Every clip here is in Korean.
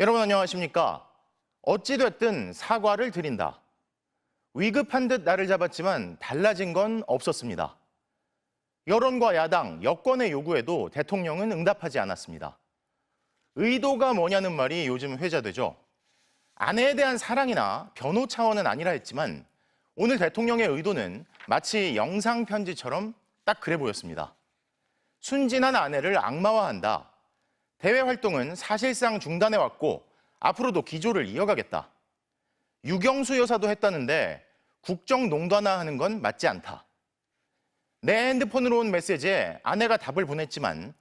여러분 안녕하십니까? 어찌됐든 사과를 드린다. 위급한 듯 나를 잡았지만 달라진 건 없었습니다. 여론과 야당, 여권의 요구에도 대통령은 응답하지 않았습니다. 의도가 뭐냐는 말이 요즘 회자되죠. 아내에 대한 사랑이나 변호 차원은 아니라 했지만 오늘 대통령의 의도는 마치 영상편지처럼 딱 그래 보였습니다. 순진한 아내를 악마화한다. 대외 활동은 사실상 중단해왔고 앞으로도 기조를 이어가겠다. 유경수 여사도 했다는데 국정농단화하는 건 맞지 않다. 내 핸드폰으로 온 메시지에 아내가 답을 보냈지만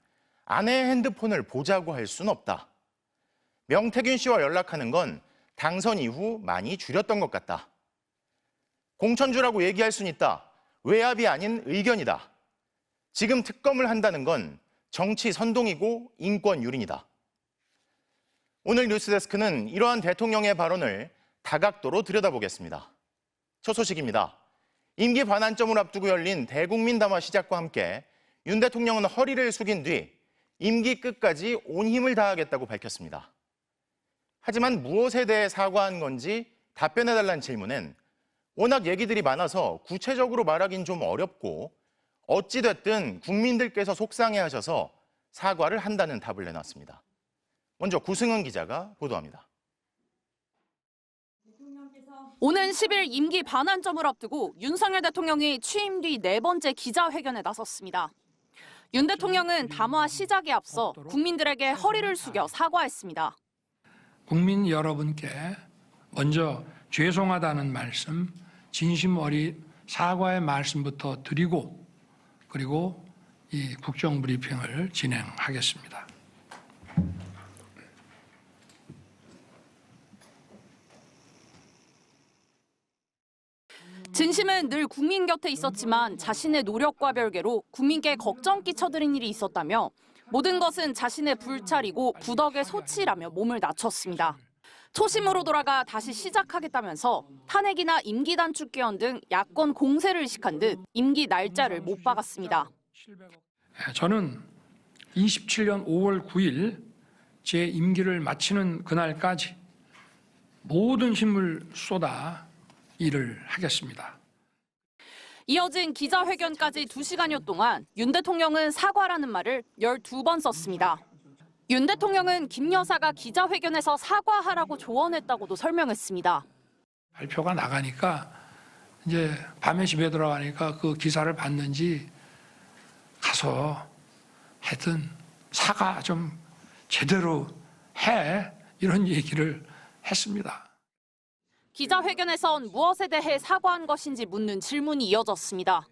아내의 핸드폰을 보자고 할 순 없다. 명태균 씨와 연락하는 건 당선 이후 많이 줄였던 것 같다. 공천주라고 얘기할 순 있다. 외압이 아닌 의견이다. 지금 특검을 한다는 건 정치 선동이고 인권 유린이다. 오늘 뉴스데스크는 이러한 대통령의 발언을 다각도로 들여다보겠습니다. 첫 소식입니다. 임기 반환점을 앞두고 열린 대국민 담화 시작과 함께 윤 대통령은 허리를 숙인 뒤 임기 끝까지 온 힘을 다하겠다고 밝혔습니다. 하지만 무엇에 대해 사과한 건지 답변해달라는 질문엔 워낙 얘기들이 많아서 구체적으로 말하긴 좀 어렵고 어찌됐든 국민들께서 속상해하셔서 사과를 한다는 답을 내놨습니다. 먼저 구승은 기자가 보도합니다. 오는 10일 임기 반환점을 앞두고 윤석열 대통령이 취임 뒤 4번째 기자회견에 나섰습니다. 윤 대통령은 담화 시작에 앞서 국민들에게 허리를 숙여 사과했습니다. 국민 여러분께 먼저 죄송하다는 말씀, 진심 어린 사과의 말씀부터 드리고 그리고 이 국정 브리핑을 진행하겠습니다. 진심은 늘 국민 곁에 있었지만 자신의 노력과 별개로 국민께 걱정 끼쳐드린 일이 있었다며 모든 것은 자신의 불찰이고 부덕의 소치라며 몸을 낮췄습니다. 초심으로 돌아가 다시 시작하겠다면서 탄핵이나 임기 단축 개헌 등 야권 공세를 의식한 듯 임기 날짜를 못 박았습니다. 저는 27년 5월 9일 제 임기를 마치는 그날까지 모든 힘을 쏟아 일을 하겠습니다. 이어진 기자회견까지 2시간여 동안 윤 대통령은 사과라는 말을 12번 썼습니다. 윤 대통령은 김 여사가 기자회견에서 사과하라고 조언했다고도 설명했습니다. 발표가 나가니까 이제 밤에 집에 들어가니까 그 기사를 봤는지 가서 하여튼 사과 좀 제대로 해 이런 얘기를 했습니다. 기자회견에선 무엇에 대해 사과한 것인지 묻는 질문이 이어졌습니다.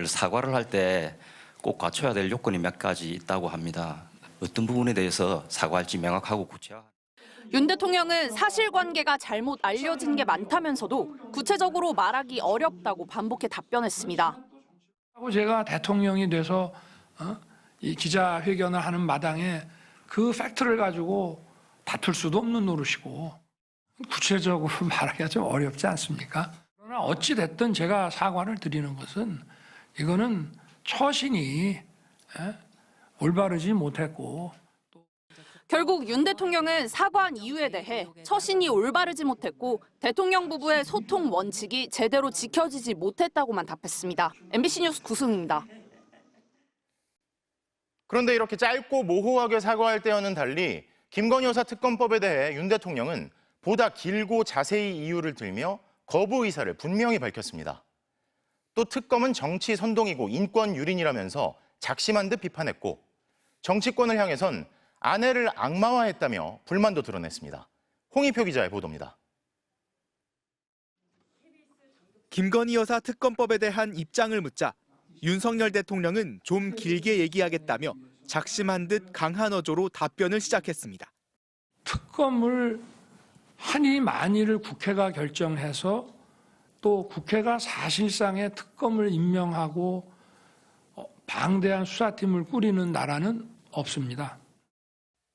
사과를 할 때 꼭 갖춰야 될 요건이 몇 가지 있다고 합니다. 어떤 부분에 대해서 사과할지 명확하고 구체화한. 윤 대통령은 사실관계가 잘못 알려진 게 많다면서도 구체적으로 말하기 어렵다고 반복해 답변했습니다. 제가 대통령이 돼서 이 기자회견을 하는 마당에 그 팩트를 가지고 다툴 수도 없는 노릇이고 구체적으로 말하기가 좀 어렵지 않습니까? 그러나 어찌 됐든 제가 사과를 드리는 것은 이거는 처신이 올바르지 못했고 결국 윤 대통령은 사과한 이유에 대해 처신이 올바르지 못했고 대통령 부부의 소통 원칙이 제대로 지켜지지 못했다고만 답했습니다. MBC 뉴스 구승입니다. 그런데 이렇게 짧고 모호하게 사과할 때와는 달리 김건희 여사 특검법에 대해 윤 대통령은 보다 길고 자세히 이유를 들며 거부 의사를 분명히 밝혔습니다. 또 특검은 정치 선동이고 인권 유린이라면서 작심한 듯 비판했고 정치권을 향해선 아내를 악마화했다며 불만도 드러냈습니다. 홍익표 기자의 보도입니다. 김건희 여사 특검법에 대한 입장을 묻자 윤석열 대통령은 좀 길게 얘기하겠다며 작심한 듯 강한 어조로 답변을 시작했습니다. 특검을 하니 마니를 국회가 결정해서 또 국회가 사실상의 특검을 임명하고 방대한 수사팀을 꾸리는 나라는 없습니다.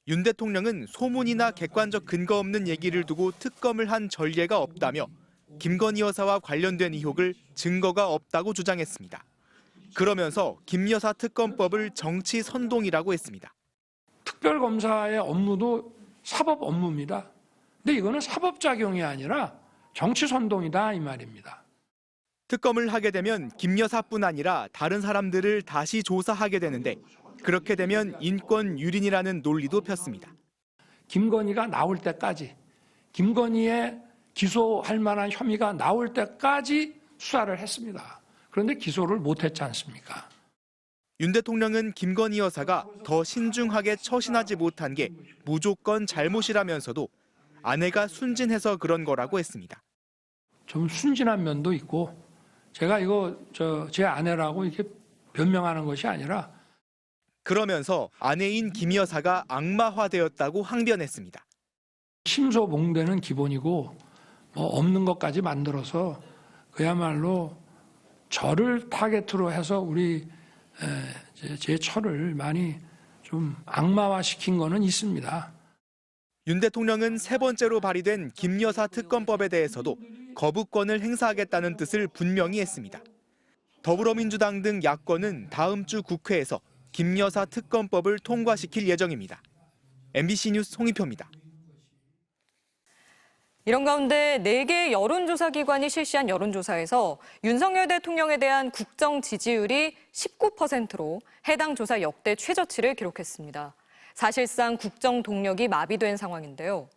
윤 대통령은 소문이나 객관적 근거 없는 얘기를 두고 특검을 한 전례가 없다며 김건희 여사와 관련된 의혹을 증거가 없다고 주장했습니다. 그러면서 김 여사 특검법을 정치 선동이라고 했습니다. 특별검사의 업무도 사법 업무입니다. 근데 이거는 사법작용이 아니라 정치선동이다 이 말입니다. 특검을 하게 되면 김 여사뿐 아니라 다른 사람들을 다시 조사하게 되는데 그렇게 되면 인권 유린이라는 논리도 폈습니다. 김건희가 나올 때까지, 김건희의 기소할 만한 혐의가 나올 때까지 수사를 했습니다. 그런데 기소를 못했지 않습니까? 윤 대통령은 김건희 여사가 더 신중하게 처신하지 못한 게 무조건 잘못이라면서도 아내가 순진해서 그런 거라고 했습니다. 좀 순진한 면도 있고 제가 이거 제 아내라고 이렇게 변명하는 것이 아니라 그러면서 아내인 김 여사가 악마화되었다고 항변했습니다. 심소봉대는 기본이고 뭐 없는 것까지 만들어서 그야말로 저를 타겟으로 해서 우리 제 처를 많이 좀 악마화시킨 거는 있습니다. 윤 대통령은 세 번째로 발의된 김 여사 특검법에 대해서도 거부권을 행사하겠다는 뜻을 분명히 했습니다. 더불어민주당 등 야권은 다음 주 국회에서 김 여사 특검법을 통과시킬 예정입니다. MBC 뉴스 송희표입니다. 이런 가운데 4개의 여론조사기관이 실시한 여론조사에서 윤석열 대통령에 대한 국정 지지율이 19%로 해당 조사 역대 최저치를 기록했습니다. 사실상 국정 동력이 마비된 상황인데요.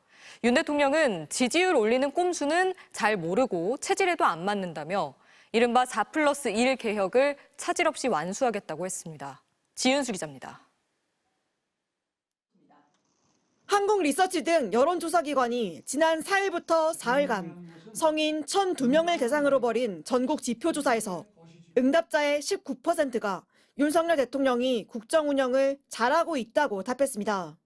윤 대통령은 지지율 올리는 꼼수는 잘 모르고 체질에도 안 맞는다며 이른바 4+1 개혁을 차질 없이 완수하겠다고 했습니다. 지은수 기자입니다. 한국리서치 등 여론조사기관이 지난 4일부터 사흘간 성인 1,002명을 대상으로 벌인 전국 지표조사에서 응답자의 19%가 윤석열 대통령이 국정 운영을 잘하고 있다고 답했습니다.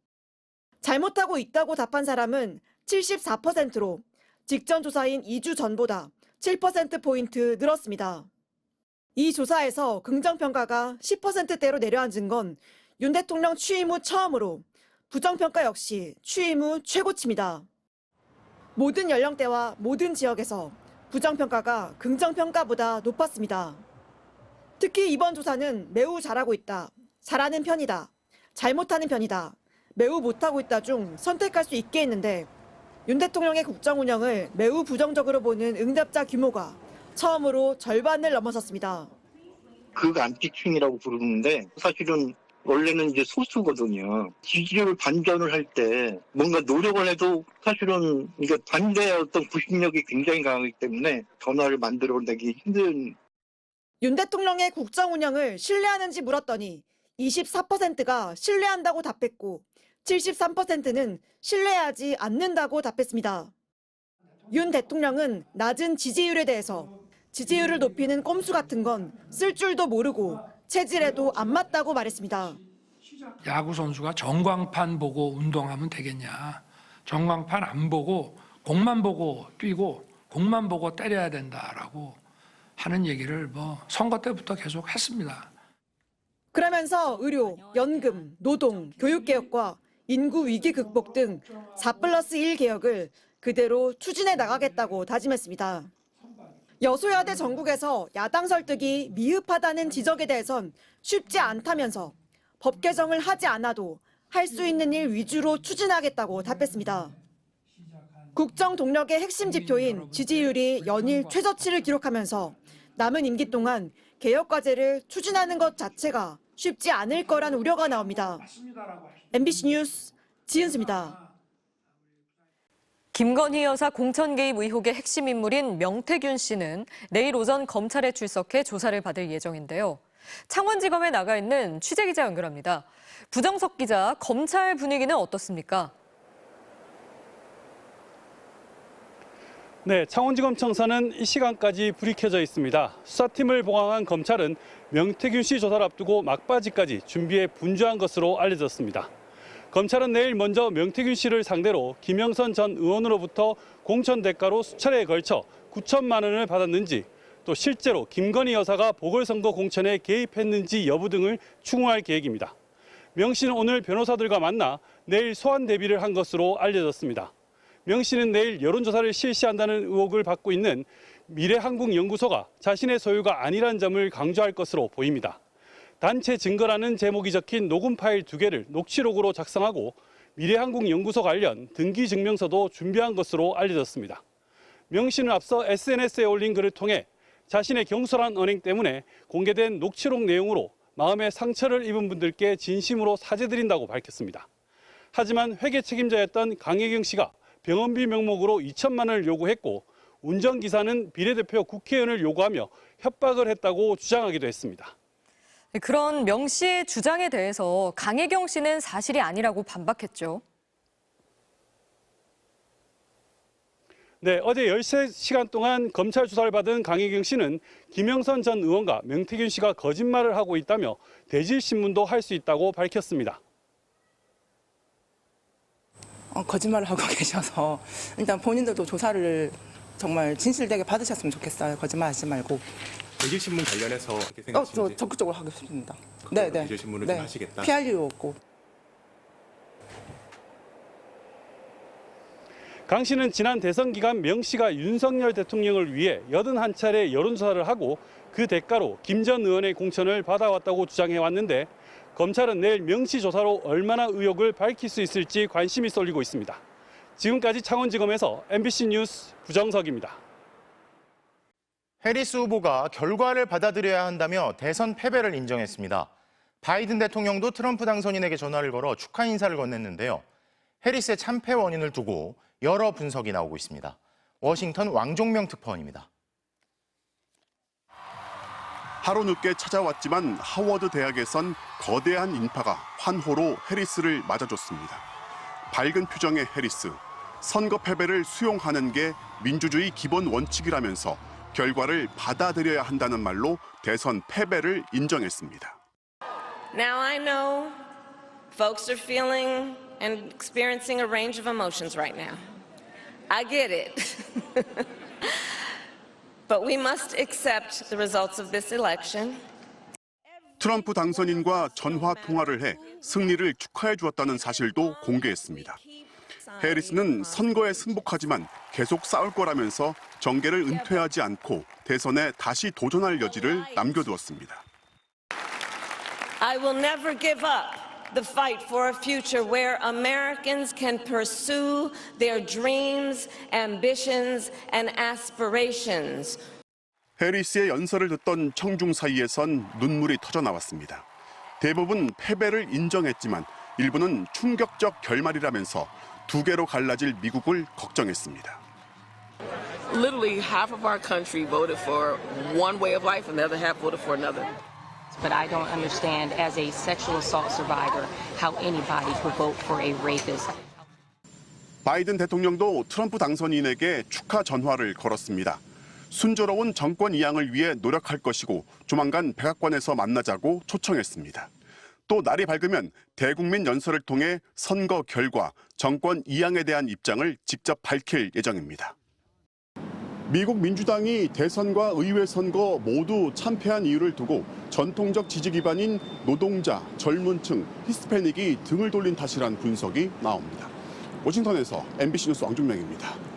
잘못하고 있다고 답한 사람은 74%로 직전 조사인 2주 전보다 7%포인트 늘었습니다. 이 조사에서 긍정평가가 10%대로 내려앉은 건 윤 대통령 취임 후 처음으로 부정평가 역시 취임 후 최고치입니다. 모든 연령대와 모든 지역에서 부정평가가 긍정평가보다 높았습니다. 특히 이번 조사는 매우 잘하고 있다, 잘하는 편이다, 잘못하는 편이다, 매우 못하고 있다 중 선택할 수 있게 했는데 윤 대통령의 국정 운영을 매우 부정적으로 보는 응답자 규모가 처음으로 절반을 넘어섰습니다. 극안티층이라고 부르는데 사실은 원래는 이제 소수거든요. 지지율 반전을 할 때 뭔가 노력을 해도 사실은 이게 반대의 어떤 구심력이 굉장히 강하기 때문에 변화를 만들어내기 힘든. 윤 대통령의 국정 운영을 신뢰하는지 물었더니 24%가 신뢰한다고 답했고 73%는 신뢰하지 않는다고 답했습니다. 윤 대통령은 낮은 지지율에 대해서 지지율을 높이는 꼼수 같은 건 쓸 줄도 모르고 체질에도 안 맞다고 말했습니다. 야구 선수가 전광판 보고 운동하면 되겠냐. 전광판 안 보고 공만 보고 뛰고 공만 보고 때려야 된다라고 하는 얘기를 선거 때부터 계속 했습니다. 그러면서 의료, 연금, 노동, 교육개혁과 인구 위기 극복 등 4+1 개혁을 그대로 추진해 나가겠다고 다짐했습니다. 여소야대 전국에서 야당 설득이 미흡하다는 지적에 대해선 쉽지 않다면서 법 개정을 하지 않아도 할 수 있는 일 위주로 추진하겠다고 답했습니다. 국정 동력의 핵심 지표인 지지율이 연일 최저치를 기록하면서 남은 임기 동안 개혁 과제를 추진하는 것 자체가 쉽지 않을 거란 우려가 나옵니다. MBC 뉴스 지은수입니다. 김건희 여사 공천 개입 의혹의 핵심 인물인 명태균 씨는 내일 오전 검찰에 출석해 조사를 받을 예정인데요. 창원지검에 나가 있는 취재기자 연결합니다. 부정석 기자, 검찰 분위기는 어떻습니까? 네, 창원지검 청사는 이 시간까지 불이 켜져 있습니다. 수사팀을 보강한 검찰은 명태균 씨 조사를 앞두고 막바지까지 준비에 분주한 것으로 알려졌습니다. 검찰은 내일 먼저 명태균 씨를 상대로 김영선 전 의원으로부터 공천 대가로 수차례에 걸쳐 9천만 원을 받았는지, 또 실제로 김건희 여사가 보궐선거 공천에 개입했는지 여부 등을 추궁할 계획입니다. 명 씨는 오늘 변호사들과 만나 내일 소환 대비를 한 것으로 알려졌습니다. 명 씨는 내일 여론조사를 실시한다는 의혹을 받고 있는 미래한국연구소가 자신의 소유가 아니란 점을 강조할 것으로 보입니다. 단체 증거라는 제목이 적힌 녹음 파일 2개를 녹취록으로 작성하고 미래한국연구소 관련 등기증명서도 준비한 것으로 알려졌습니다. 명 씨는 앞서 SNS에 올린 글을 통해 자신의 경솔한 언행 때문에 공개된 녹취록 내용으로 마음의 상처를 입은 분들께 진심으로 사죄드린다고 밝혔습니다. 하지만 회계 책임자였던 강혜경 씨가 병원비 명목으로 2천만 원을 요구했고 운전기사는 비례대표 국회의원을 요구하며 협박을 했다고 주장하기도 했습니다. 그런 명 씨의 주장에 대해서 강혜경 씨는 사실이 아니라고 반박했죠. 네, 어제 13시간 동안 검찰 조사를 받은 강혜경 씨는 김영선 전 의원과 명태균 씨가 거짓말을 하고 있다며 대질신문도 할 수 있다고 밝혔습니다. 거짓말을 하고 계셔서 일단 본인들도 조사를 정말 진실되게 받으셨으면 좋겠어요. 거짓말 하지 말고. 대질신문 관련해서 어떻게 생각하시는지? 저 적극적으로 하겠습니다. 네. 대질신문을 좀 하시겠다. 피할 이유 없고. 강 씨는 지난 대선 기간 명 씨가 윤석열 대통령을 위해 81차례 여론조사를 하고 그 대가로 김 전 의원의 공천을 받아왔다고 주장해왔는데 검찰은 내일 명 씨 조사로 얼마나 의혹을 밝힐 수 있을지 관심이 쏠리고 있습니다. 지금까지 창원지검에서 MBC 뉴스 부정석입니다. 해리스 후보가 결과를 받아들여야 한다며 대선 패배를 인정했습니다. 바이든 대통령도 트럼프 당선인에게 전화를 걸어 축하 인사를 건넸는데요. 해리스의 참패 원인을 두고 여러 분석이 나오고 있습니다. 워싱턴 왕종명 특파원입니다. 하루 늦게 찾아왔지만 하워드 대학에선 거대한 인파가 환호로 해리스를 맞아줬습니다. 밝은 표정의 해리스, 선거 패배를 수용하는 게 민주주의 기본 원칙이라면서 결과를 받아들여야 한다는 말로 대선 패배를 인정했습니다. Now I know folks are feeling and experiencing a range of emotions right now. I get it. But we must accept the results of this election. 트럼프 당선인과 전화 통화를 해 승리를 축하해 주었다는 사실도 공개했습니다. 해리스는 선거에 승복하지만 계속 싸울 거라면서 정계를 은퇴하지 않고 대선에 다시 도전할 여지를 남겨두었습니다. I will never give up the fight for a future where Americans can pursue their dreams, ambitions, and aspirations. 해리스의 연설을 듣던 청중 사이에선 눈물이 터져 나왔습니다. 대부분 패배를 인정했지만 일부는 충격적 결말이라면서 두 개로 갈라질 미국을 걱정했습니다. Literally half of our country voted for one way of life and the other half voted for another. But I don't understand as a sexual assault survivor how anybody could vote for a rapist. 바이든 대통령도 트럼프 당선인에게 축하 전화를 걸었습니다. 순조로운 정권 이양을 위해 노력할 것이고 조만간 백악관에서 만나자고 초청했습니다. 또 날이 밝으면 대국민 연설을 통해 선거 결과, 정권 이양에 대한 입장을 직접 밝힐 예정입니다. 미국 민주당이 대선과 의회 선거 모두 참패한 이유를 두고 전통적 지지 기반인 노동자, 젊은 층, 히스패닉이 등을 돌린 탓이란 분석이 나옵니다. 워싱턴에서 MBC 뉴스 왕준명입니다.